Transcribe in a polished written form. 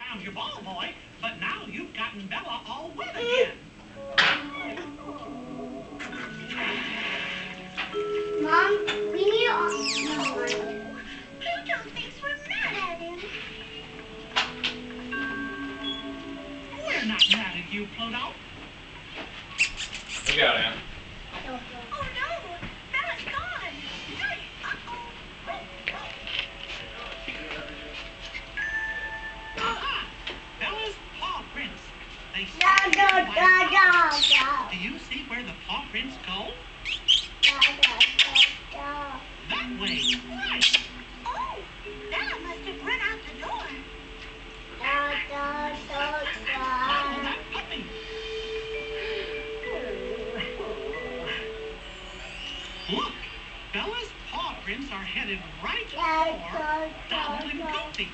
found your ball, boy, but now you've gotten Bella all wet again. Mom, we need all... No. Pluto thinks we're mad at him. We're not mad at you, Pluto. Look out, Ann. Oh no, Bella's gone. Aha! Bella's paw prints. They No. Do you see where the paw prints go? That way. Right. Oh, Bella must have run out the door. Follow that puppy. Look, Bella's paw prints are headed right for Donald and Goofy.